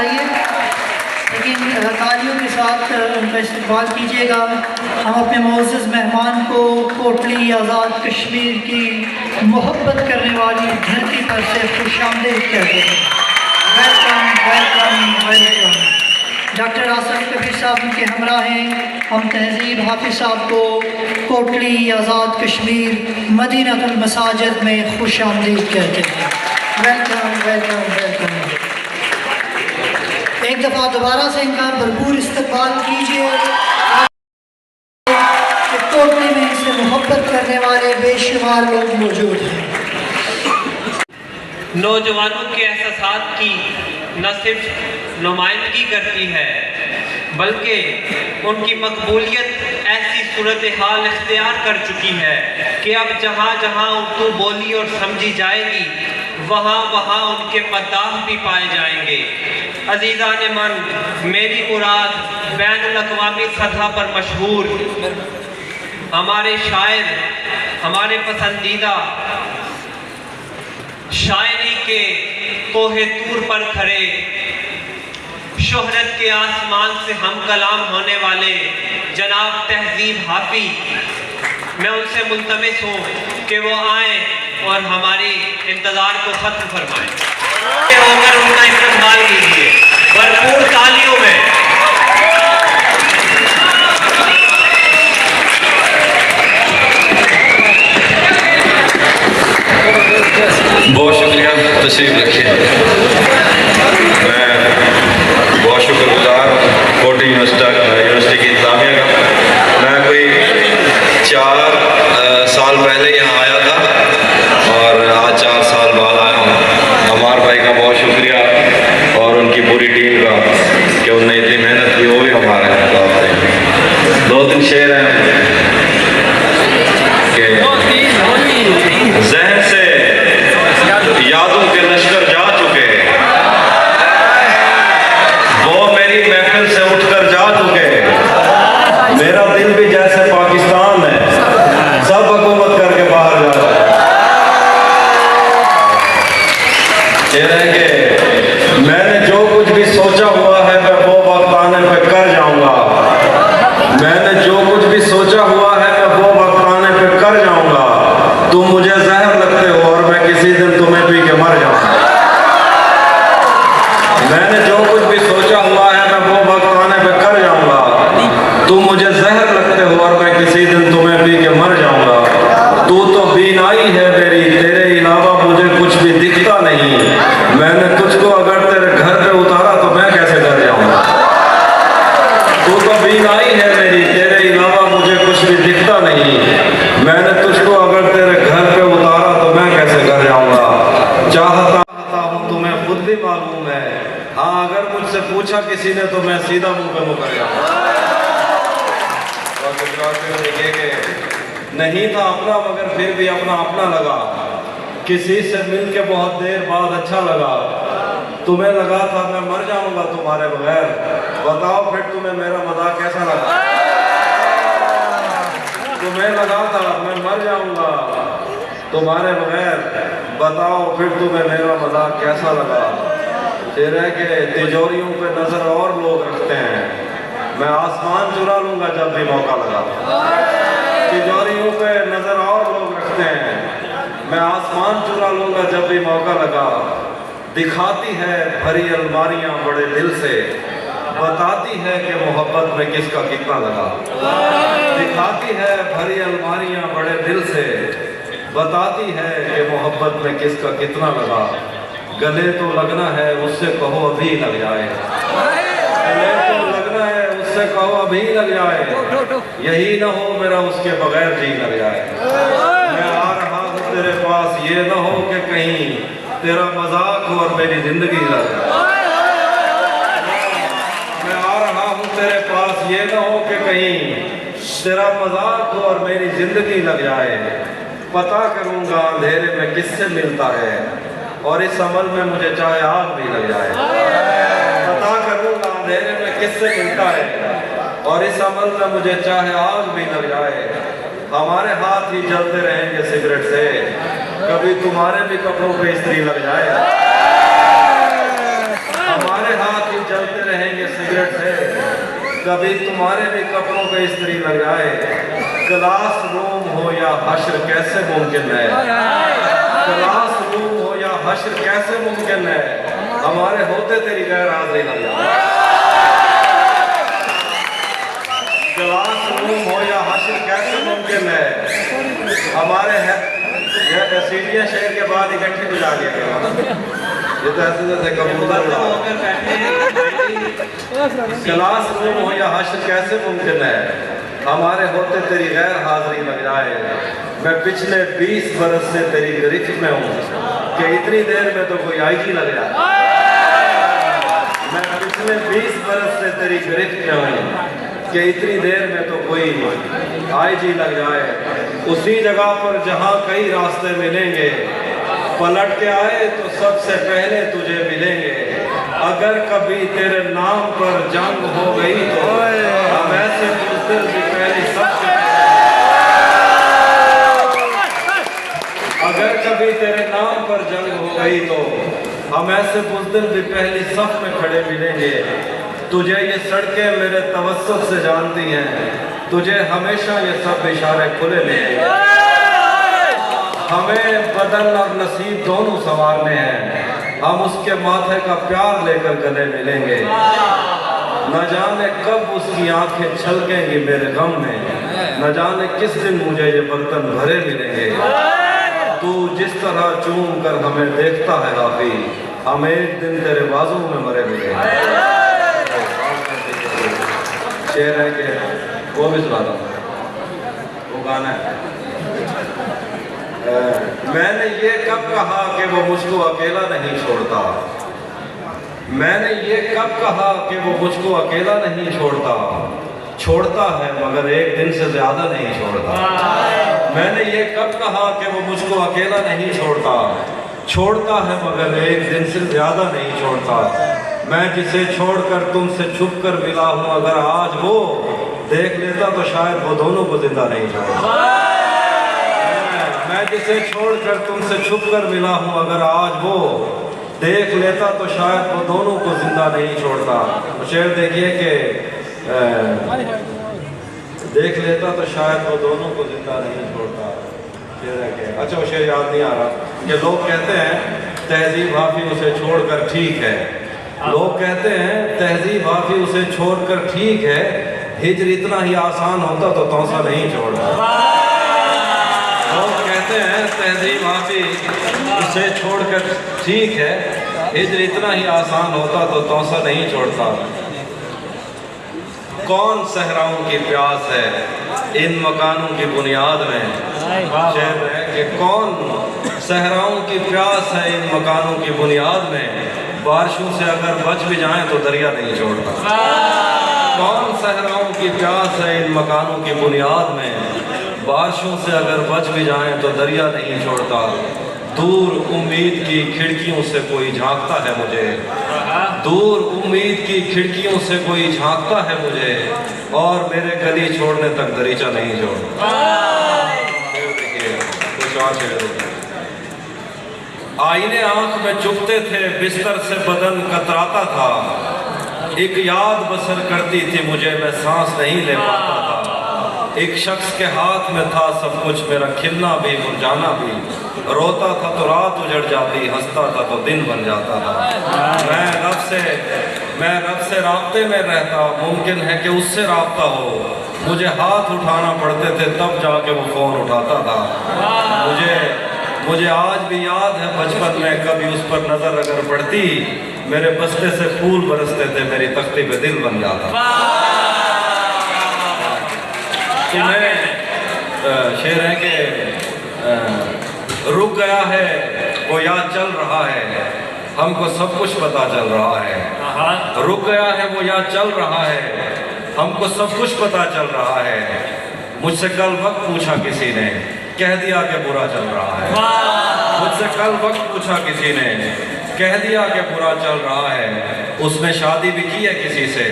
आइए, लेकिन तालियों के साथ उनका इस्तेमाल कीजिएगा। हम अपने मोअज़्ज़ज़ मेहमान को कोटली आज़ाद कश्मीर की मोहब्बत करने वाली धरती पर से खुशामदीद कहते हैं। Welcome welcome welcome. Doctor Asif Kabir साहब उनके हमरा हैं। हम तहज़ीब हाफिज़ साहब को कोटली आज़ाद कश्मीर मदीनतुल मसाजिद में खुशामदीद कहते हैं। Welcome welcome welcome. एक दफ़ा दोबारा से इनका भरपूर इस्तकबाल कीजिए कि कोटली में इनसे मोहब्बत करने वाले बेशुमार लोग मौजूद हैं। नौजवानों के एहसासात की न सिर्फ नुमाइंदगी करती है बल्कि उनकी मकबूलियत ऐसी सूरत हाल इख्तियार कर चुकी है कि अब जहाँ जहाँ उर्दू बोली और समझी जाएगी वहाँ वहाँ उनके मद्दाह भी पाए जाएंगे। अजीज़ान मन, मेरी मुराद बैनुल अक़वामी सतह पर मशहूर हमारे शायर, हमारे पसंदीदा शायरी के कोहे तूर पर खड़े, शोहरत के आसमान से हम कलाम होने वाले जनाब तहज़ीब हाफी, मैं उनसे मुल्तमिस हूँ कि वो आए और हमारी इंतज़ार को ख़त्म फरमाएं। होकर उनका इस्तेमाल कीजिए भरपूर तालियों में। बहुत शुक्रिया, तशरीफ रखिए। मैं बहुत शुक्रगुजार कोटी यूनिवर्सिटी की इंतज़ामिया का। मैं कोई 4 साल पहले यहाँ आया था और आज 4 साल बाद आया हूँ। अमार भाई का बहुत शुक्रिया और उनकी पूरी टीम का कि उन्होंने इतनी मेहनत की, वो भी हमारे साथ थे। 2-3 शेर हैं कि जहन से यादों के लश्कर जा चुके, वो मेरी महफिल से उठकर जा चुके। मेरा दिल भी जैसे पाकिस्तान है, सब हुकूमत करके बाहर जा चुके। ये रहेंगे, मैंने जो कुछ भी सोचा हुआ है मैं वो वक्त आने पे कर जाऊंगा। मैंने जो कुछ भी सोचा हुआ है मैं वो वक्त आने पे कर जाऊंगा। तुम मुझे जहर लगते हो और मैं किसी दिन तुम्हें पी के मर जाऊंगा। मैंने जो कुछ भी सोचा हुआ है मैं वो वक्त आने पे कर जाऊंगा। तुम मुझे जहर लगते हो और मैं किसी दिन तुम्हें पी के मर जाऊंगा। तू तो बीनाई है मेरी, तेरे अलावा मुझे कुछ भी दिखता नहीं। मैंने तुझको अगर तेरे घर पे उतारा तो मैं कैसे डर जाऊंगा। तू तो बीनाई है मेरी, तेरे अलावा मुझे कुछ भी दिखता नहीं। मैंने तुझको अगर तेरे घर पे उतारा तो मैं कैसे घर जाऊंगा। चाहता हूँ तुम्हें खुद भी मालूम है, हाँ अगर मुझसे पूछा किसी ने तो मैं सीधा मुंह पे मुकर जाऊंगा। और गुजराती में लिखे कि नहीं था अपना मगर फिर भी अपना अपना लगा। किसी से मिल के बहुत देर बाद अच्छा लगा। तुम्हें लगा था मैं मर जाऊंगा तुम्हारे बगैर, बताओ फिर तुम्हें मेरा मजाक कैसा लगा। तुम्हें लगा था मैं मर जाऊंगा तुम्हारे बगैर, बताओ फिर तुम्हें मेरा मजाक कैसा लगा। फिर है कि तिजोरियों पे नजर और लोग रखते हैं, मैं आसमान चुरा लूंगा जब भी मौका लगा। तिजोरियों पे नजर और लोग रखते हैं, मैं आसमान चुरा लूंगा जब भी मौका लगा। दिखाती है भरी अलमारियां बड़े दिल से, बताती है कि मोहब्बत में किसका कितना लगा। दिखाती है भरी अलमारियां बड़े दिल से, बताती है कि मोहब्बत में किसका कितना लगा। गले तो लगना है उससे कहो अभी लग जाए, गले तो लगना है उससे कहो अभी लग जाए। यही ना हो मेरा उसके बगैर जी लग जाए। मैं आ रहा हूँ तेरे पास, ये ना हो कि कहीं तेरा मजाक हो और मेरी जिंदगी लग जाए। मैं आ रहा हूँ तेरे पास, ये ना हो कि कहीं तेरा मजाक हो और मेरी जिंदगी लग जाए। पता करूँगा अंधेरे में किससे मिलता है और इस अमल में मुझे चाहे आग भी लग जाए। पता करूँगा अंधेरे में किससे मिलता है और इस अमल में मुझे चाहे आग भी लग जाए। हमारे हाथ ही जलते रहेंगे सिगरेट से, कभी तुम्हारे भी कपड़ों पे इस्त्री लग जाए। हमारे तुम्हारे हाथ ही जलते रहेंगे सिगरेट से, कभी तुम्हारे भी कपड़ों पे इस्त्री लग जाए। क्लास रूम हो या हश्र कैसे मुमकिन है, क्लास रूम हो या हश्र कैसे मुमकिन है, हमारे होते तेरी गैर हाजिरी लग जाए। क्लास रूम हो या हश्र कैसे मुमकिन है, हमारे सीढ़ियाँ शेर के बाद इकट्ठी बुझा दिया गया। ये तो ऐसे जैसे कबूतर उड़ा। क्लास रूम हो या हश्र कैसे मुमकिन है, हमारे होते तेरी गैर हाजिरी लग जाए। मैं पिछले 20 बरस से तेरी गिरफ्त में हूँ कि इतनी देर में तो कोई आईजी लग जाए। मैं पिछले 20 बरस से तेरी गिरफ्त में हूँ कि इतनी देर में तो कोई आईजी लग जाए। उसी जगह पर जहाँ कई रास्ते मिलेंगे, पलट के आए तो सबसे पहले तुझे मिलेंगे। अगर कभी तेरे नाम पर जंग हो गई तो हम ऐसे बुज़दिल भी पहले सबसे, अगर कभी तेरे नाम पर जंग हो गई तो हम ऐसे बुज़दिल भी पहली सफ में खड़े मिलेंगे। तुझे ये सड़कें मेरे तवस्सुत से जानती हैं, तुझे हमेशा ये सब इशारे खुले मिलेंगे। हमें बदन और नसीब दोनों संवारने हैं, हम उसके माथे का प्यार लेकर गले मिलेंगे। न जाने कब उसकी आंखें छलकेंगी मेरे गम में, न जाने किस दिन मुझे ये बर्तन भरे मिलेंगे। तू जिस तरह चूम कर हमें देखता है हाफी, हम एक दिन तेरे बाजू में मरे मिलेंगे। शेर है कि वो भी सुना था, वो गाना है। मैंने ये कब कहा कि वो मुझको अकेला नहीं छोड़ता, मैंने ये कब कहा कि वो मुझको अकेला नहीं छोड़ता, छोड़ता है मगर एक दिन से ज्यादा नहीं छोड़ता। मैंने ये कब कहा कि वो मुझको अकेला नहीं छोड़ता, छोड़ता है मगर एक दिन से ज्यादा नहीं छोड़ता। मैं जिसे छोड़कर तुमसे छुप कर मिला हूँ, अगर आज वो देख लेता तो शायद वो दोनों को जिंदा नहीं छोड़ता। मैं जिसे छोड़कर तुमसे छुप कर मिला हूँ, अगर आज वो देख लेता तो शायद वो दोनों को जिंदा नहीं छोड़ता। शेर देखिए कि देख लेता तो शायद वो दोनों को जिंदा नहीं छोड़ता। शेर है कि अच्छा वो शेर याद नहीं आ रहा कि लोग कहते हैं तहजीब हाफी उसे छोड़कर ठीक है, लोग कहते हैं तहजीब हाफी उसे छोड़कर ठीक है, हिजर इतना ही आसान होता तो तौसा नहीं छोड़ता। लोग कहते हैं तहजीब हाफी उसे छोड़कर ठीक है, हिजर इतना ही आसान होता तो तौसा नहीं छोड़ता। कौन सहराओं की प्यास है इन मकानों की बुनियाद में, शेर है कि कौन सहराओं की प्यास है इन मकानों की बुनियाद में, बारिशों से अगर बच भी जाएं तो दरिया नहीं छोड़ता। कौन सहराओं की प्यास है इन मकानों की बुनियाद में, बारिशों से अगर बच भी जाएं तो दरिया नहीं छोड़ता। दूर उम्मीद की खिड़कियों से कोई झांकता है मुझे, दूर उम्मीद की खिड़कियों से कोई झांकता है मुझे, और मेरे गली छोड़ने तक दरीचा नहीं छोड़ता। आईने आंख में चुभते थे, बिस्तर से बदन कतराता था, एक याद बसर करती थी मुझे, मैं सांस नहीं ले पाता था। एक शख्स के हाथ में था सब कुछ, मेरा खिलना भी मुरझाना भी, रोता था तो रात उजड़ जाती, हंसता था तो दिन बन जाता था। मैं रब से राब्ते में रहता, मुमकिन है कि उससे राब्ता हो, मुझे हाथ उठाना पड़ते थे तब जाके वो फ़ोन उठाता था। मुझे आज भी याद है बचपन में कभी उस पर नज़र अगर पड़ती, मेरे बस्ते से फूल बरसते थे, मेरी तख्ती पे दिल बन जाता। तुम्हें शेर है कि रुक गया है वो याद चल रहा है, हमको सब कुछ पता चल रहा है। रुक गया है वो याद चल रहा है, हमको सब कुछ पता चल रहा है। मुझसे कल वक्त पूछा किसी ने, कह दिया कि बुरा चल रहा है। मुझसे कल वक्त पूछा किसी ने, कह दिया कि बुरा चल रहा है। उसने शादी भी की है किसी से,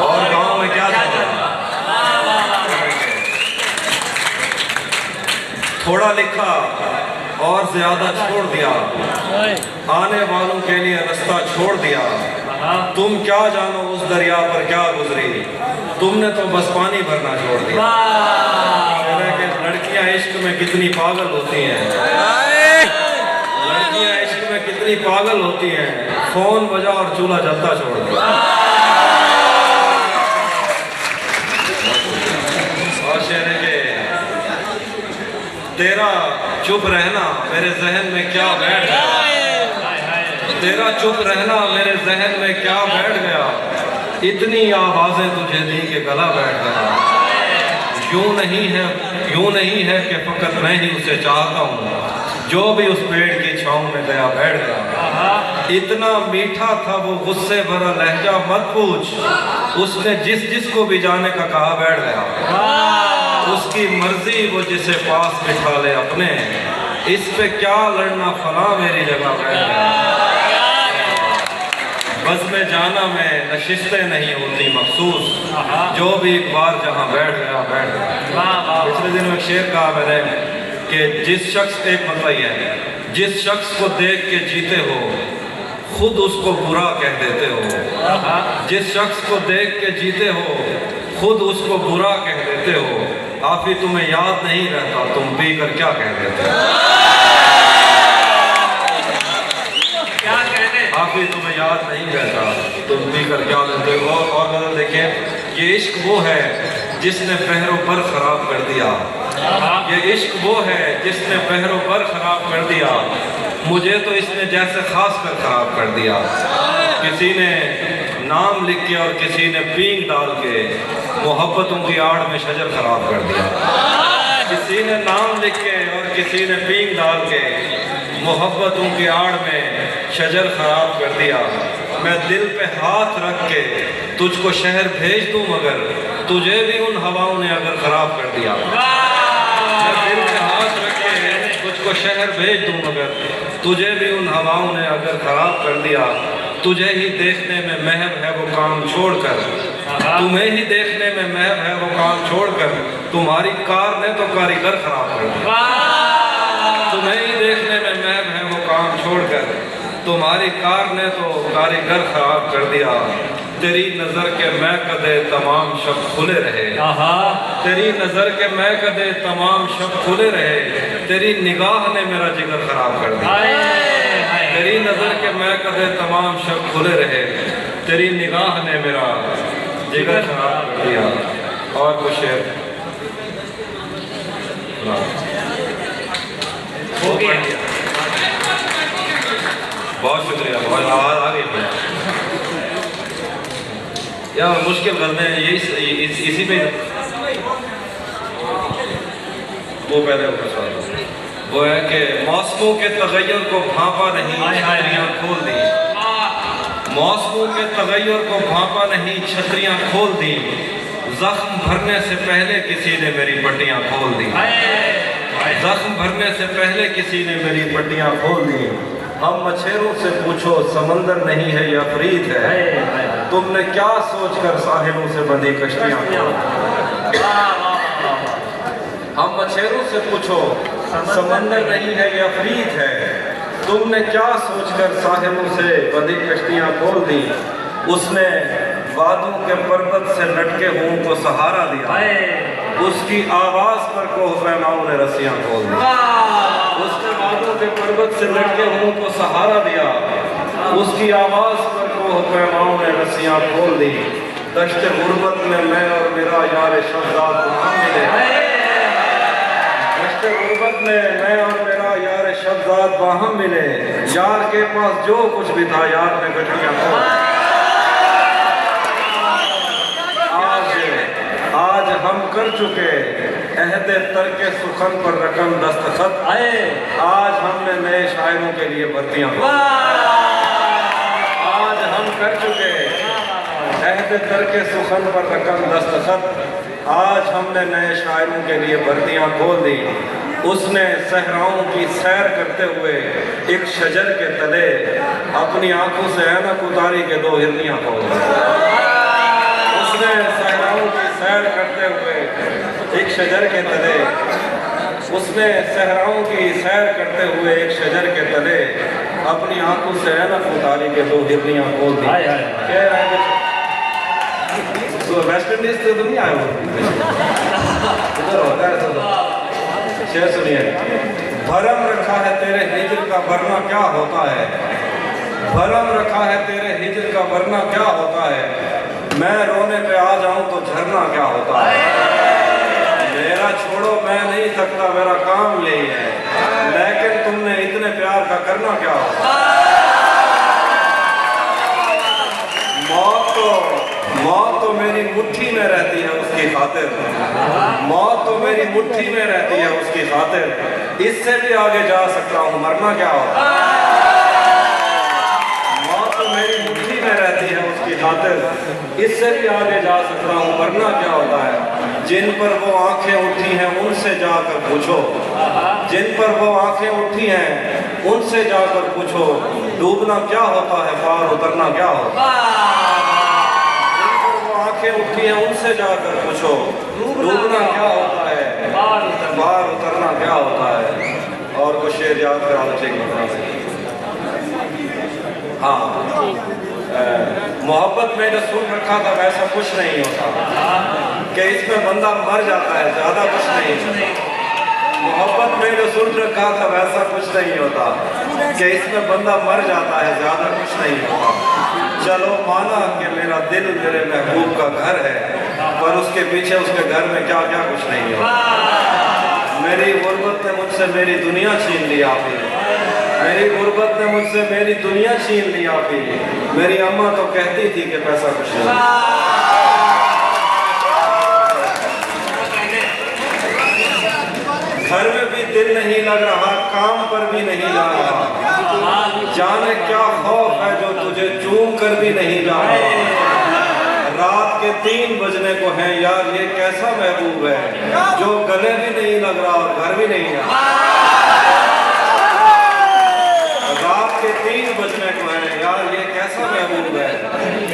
और गांव में क्या चल रहा है। थोड़ा लिखा और ज्यादा छोड़ दिया, आने वालों के लिए रास्ता छोड़ दिया। तुम क्या जानो उस दरिया पर क्या गुजरी, तुमने तो बस पानी भरना छोड़ दिया। कि लड़कियां इश्क में कितनी पागल होती हैं, लड़कियां इश्क में कितनी पागल होती हैं, फोन बजा और चूल्हा जलता छोड़ दिया। और शेर है कि तेरा चुप रहना मेरे जहन में क्या बैठ गया, तेरा चुप रहना मेरे जहन में क्या बैठ गया, इतनी आवाजें तुझे दी के गला बैठ गया। यूं नहीं है कि फकत मैं ही उसे चाहता हूँ, जो भी उस पेड़ की छांव में गया बैठ गया। इतना मीठा था वो गुस्से भरा लहजा मत पूछ, उसने जिस को भी जाने का कहा बैठ गया। उसकी मर्जी वो जिसे पास बिठा ले अपने, इस पे क्या लड़ना फला मेरी जगह बैठ गया। बस में जाना में नशिस्तें नहीं होती मखसूस, जो भी एक बार जहाँ बैठ गया बैठ गया। पिछले दिन में शेर कहा मैंने कि जिस शख्स एक मतलब ये है, जिस शख्स को देख के जीते हो खुद उसको बुरा कह देते हो, जिस शख्स को देख के जीते हो खुद उसको बुरा कह देते हो। आफी तुम्हें याद नहीं रहता तुम पी कर क्या कह देते हो, आफी तुम्हें याद नहीं रहता तुम पी कर क्या देते हो। और गजल देखें, ये इश्क वो है जिसने पहरों पर खराब कर दिया, ये इश्क वो है जिसने पहरों पर खराब कर दिया, मुझे तो इसने जैसे खास कर खराब कर दिया। किसी ने नाम लिख के और किसी ने पींग डाल के मोहब्बतों की आड़ में शजर खराब कर दिया। किसी ने नाम लिख के और किसी ने पींग डाल के मोहब्बतों की आड़ में शजर खराब कर दिया। मैं दिल पे हाथ रख के तुझको शहर भेज दूं मगर तुझे भी उन हवाओं ने अगर खराब कर दिया। मैं दिल पे हाथ रख के तुझको शहर भेज दूं मगर तुझे भी उन हवाओं ने अगर खराब कर दिया। तुझे ही देखने में महब है वो काम छोड़कर, तुम्हें ही देखने में महब है वो काम छोड़कर, तुम्हारी कार ने तो कारीगर खराब कर दिया। तुम्हें ही देखने में महब है वो काम छोड़कर, तुम्हारी कार ने तो कारीगर खराब कर दिया। तेरी नजर के मैं कदे तमाम शब खुले रहे, तेरी नजर के मैं कदे तमाम शब खुले रहे, तेरी निगाह ने मेरा जिगर खराब कर दिया। तेरी नजर के मैं कदे तमाम शब खुले रहे, तेरी निगाह ने मेरा जिगर खराब कर दिया। और कुछ हो गया। बहुत शुक्रिया, बहुत आवाज़ आ गई यार। मुश्किल गज़लें हैं यही इसी पे वो पहले वो है कि मौसमों के तगय्युर को भांपा नहीं छतरियाँ खोल दी, मौसमों के तगय्युर को भांपा नहीं छतरियाँ खोल दी, जख्म भरने से पहले किसी ने मेरी पट्टियाँ खोल दी, जख्म भरने से पहले किसी ने मेरी पट्टियाँ खोल दी। हम मछेरों से पूछो समंदर नहीं है या फरीद है, तुमने क्या सोचकर साहिलों से बंधी कश्तियाँ खोल। हम मछेरों से पूछो समंदर नहीं है या फरीद है, तुमने क्या सोचकर साहिलों से बंधी कश्तियाँ खोल दी। उसने वादों के पर्वत से लटके हुओं को सहारा दिया, उसकी आवाज पर कोहफैमाओं ने रस्सियां खोल दी। उसने वादों के पर्वत से लटके हुओं को सहारा दिया, उसकी आवाज पर कोहफैमाओं ने रस्सियां खोल दी। दश्त गुर्बत में मैं और मेरा यार शब्दात वहाँ मिले, दश्त गुर्बत में मैं और मेरा यार शब्दात वहाँ मिले, यार के पास जो कुछ भी था यार ने गठियाँ खोल। आज हम कर चुके अहद तरके सुखन पर रकम दस्तखत, आज हमने नए शायरों के लिए भर्तियां, आज हम कर चुके अहद तरके सुखन पर रकम दस्तखत, आज हमने नए शायरों के लिए भर्तियां खोल दी। उसने सहराओं की सैर करते हुए एक शजर के तले अपनी आंखों से ऐनक उतारी के दो हिरनियां खोल दी। उसने सहराओं की सैर करते हुए एक शजर के तले, उसने सहराओं की सैर करते हुए एक शजर के तले अपनी आंखों से ऐनक उतारी के दो हिरनियां खोल दी। हाय, हाय। कह रहे हैं तो वेस्ट इंडीज से तो नहीं आए हो, इधर होता है तो शेर सुनिए। भरम रखा है तेरे हिजर का वरना क्या होता है, भरम रखा है तेरे हिजर का वरना क्या होता है, मैं रोने पे आ जाऊं तो झरना क्या होता है। मेरा छोड़ो मैं नहीं थकता, मेरा काम यही है, लेकिन तुमने इतने प्यार का करना क्या होता है। मौत तो मेरी मुट्ठी में रहती है उसकी खातिर, मौत तो मेरी मुट्ठी में रहती है उसकी खातिर, इससे भी आगे जा सकता हूँ मरना क्या होता है। मौत तो मेरी मुट्ठी में रहती है उसकी खातिर, इससे भी आगे जा सकता हूँ मरना क्या होता है। जिन पर वो आंखें उठी हैं उनसे जाकर पूछो, जिन पर वो आंखें उठी हैं उनसे जाकर पूछो, डूबना क्या होता है पार उतरना क्या होता है। जिन पर वो आंखें उठी हैं उनसे जाकर पूछो, डूबना क्या होता है पार उतरना क्या होता है। और कुछ शेर याद करा चाहिए। हाँ, मोहब्बत में जो सुन रखा था वैसा कुछ नहीं होता, कि इसमें बंदा मर जाता है, ज्यादा कुछ नहीं। मोहब्बत में जो सुन रखा था वैसा कुछ नहीं होता, कि इसमें बंदा मर जाता है, ज्यादा कुछ नहीं होता। चलो माना कि मेरा दिल मेरे महबूब का घर है, पर उसके पीछे उसके घर में क्या क्या कुछ नहीं होता। मेरी गुर्बत ने मुझसे मेरी दुनिया छीन ली आपी, मेरी गुर्बत ने मुझसे मेरी दुनिया छीन ली आपी। मेरी अम्मा तो कहती थी कि पैसा कुछ नहीं। घर में भी दिल नहीं लग रहा, काम पर भी नहीं जा रहा, जाने क्या खौफ है जो तुझे चूम कर भी नहीं जा रहा। रात के 3 बजने को है यार, ये कैसा महबूब है जो गले भी नहीं लग रहा और घर भी नहीं जा रहा। रात के 3 बजने को है यार, ये कैसा महबूब है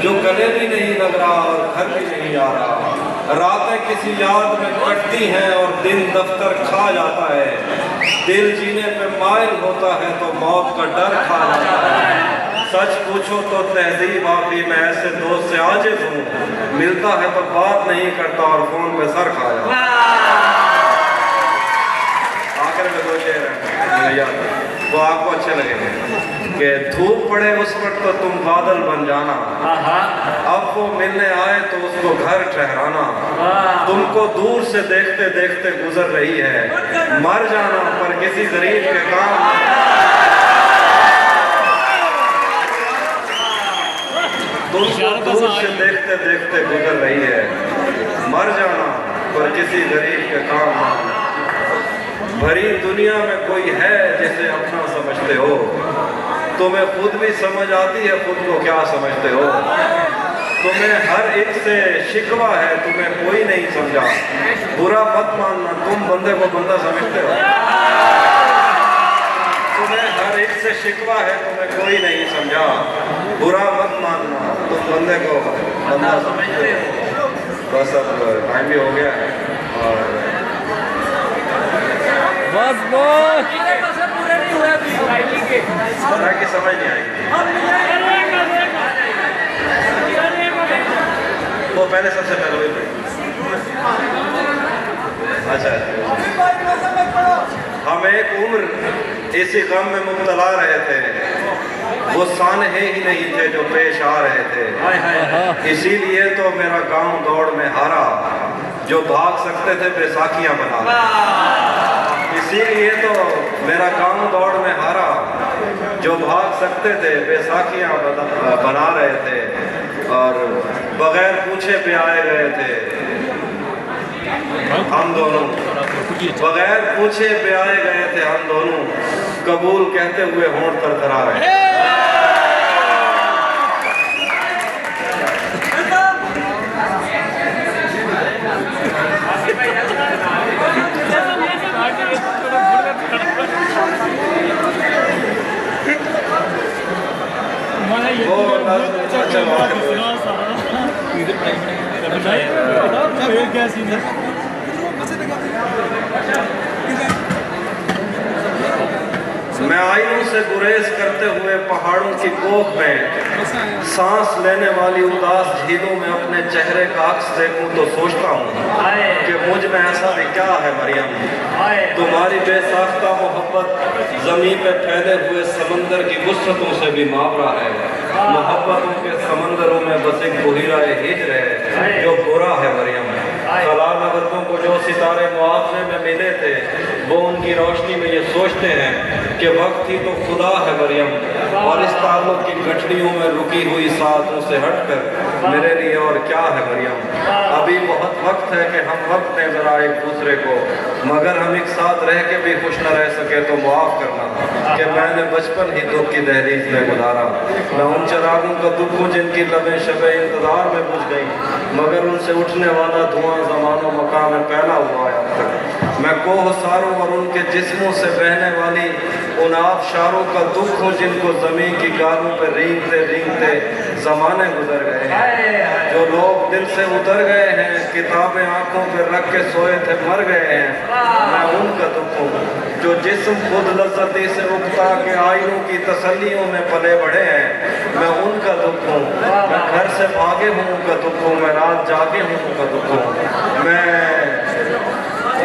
जो गले भी नहीं लग रहा और घर भी नहीं जा रहा। रातें किसी याद में कटती हैं और दिन दफ्तर खा जाता है, दिल जीने पे माइल होता है तो मौत का डर खा जाता है। सच पूछो तो तहजीब आपी मैं ऐसे दोस्त से आजिज हूँ, मिलता है तो बात नहीं करता और फोन पे सर खा जाता। आखिर में 2 शेर हैं, वो आपको अच्छे लगेंगे। कि धूप पड़े उस वक्त तो तुम बादल बन जाना, अब वो मिलने आए तो उसको घर ठहराना। तुमको दूर से देखते देखते गुजर रही है, मर जाना पर किसी गरीब के काम। तुमको दूर से देखते देखते गुजर रही है, मर जाना पर किसी गरीब के काम। भरी दुनिया में कोई है जिसे अपना समझते हो, तुम्हें खुद भी समझ आती है खुद को क्या समझते हो। तुम्हें हर एक से शिकवा है, तुम्हें कोई नहीं समझा, बुरा मत मानना तुम बंदे को बंदा समझते हो। तुम्हें हर एक से शिकवा है, तुम्हें कोई नहीं समझा, बुरा मत मानना तुम बंदे को बंदा समझते हो। बस अब टाइम भी हो गया है और बस पूरे नहीं हुए की समझ नहीं आएगी। वो पहले सबसे पहले वही पढ़ी। अच्छा, हम एक उम्र इसी गम में मुब्तला रहे थे, वो सानहे ही नहीं थे जो पेश आ रहे थे। इसीलिए तो मेरा गांव दौड़ में हारा, जो भाग सकते थे बैसाखियां बना। इसीलिए तो मेरा गांव दौड़ में हारा, जो भाग सकते थे बैसाखियां बना रहे थे और बगैर पूछे पे आए गए थे हम दोनों, बगैर पूछे पे आए गए थे हम दोनों, कबूल कहते हुए होंठ थरथरा रहे। क्या सीन है? मैं आइयों से गुरेज करते हुए पहाड़ों की कोख में सांस लेने वाली उदास झीलों में अपने चेहरे का अक्स देखूं तो सोचता हूँ कि मुझ में ऐसा भी क्या है मरियम, तुम्हारी बेसाख्ता मोहब्बत ज़मीन पे फैले हुए समंदर की वुसअतों से भी मावरा है। मोहब्बतों के समंदरों में बस एक बुहिराए हिज्र है जो बुरा है मरियम। खला नबतों को जो सितारे मुआवजे में मिले थे वो उनकी रोशनी में ये सोचते हैं कि वक्त ही तो खुदा है मरियम, और इस ताल्लुक की गठड़ियों में रुकी हुई सातों से हटकर मेरे लिए और क्या है मरियम। अभी बहुत वक्त है कि हम वक्त दें ज़रा एक दूसरे को, मगर हम एक साथ रह के भी खुश न रह सके तो मुआफ़ करना कि मैंने बचपन ही दुख की दहलीज में गुजारा। मैं उन चरागों का दुख हूँ जिनकी लबें शबे इंतज़ार में बुझ गई, मगर उनसे उठने वाला धुआं ज़मानो मकाम में फैला हुआ है अब तक। मैं कोहसारों और उनके जिस्मों से बहने वाली उन आबशारों का दुख हूँ जिनको ज़मीन की गालों पर रेंगते रेंगते ज़माने गुजर गए हैं। जो लोग दिल से उतर गए हैं, किताबें आंखों पर रख के सोए थे मर गए हैं, मैं उनका दुख हूँ। जो जिस्म खुद लज़्ज़ती से उगता के आइनों की तसल्लियों में पले बढ़े हैं, मैं उनका दुख हूँ। मैं घर से भागे हूँ उनका दुख हूँ, मैं रात जागे हूँ उनका दुख हूँ।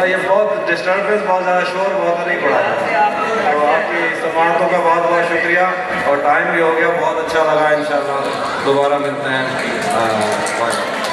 ये बहुत डिस्टर्बेंस, बहुत ज़्यादा शोर बहुत नहीं पड़ा, तो आपकी समातों का बहुत बहुत शुक्रिया। और टाइम भी हो गया, बहुत अच्छा लगा। इंशाल्लाह दोबारा मिलते हैं। बाय।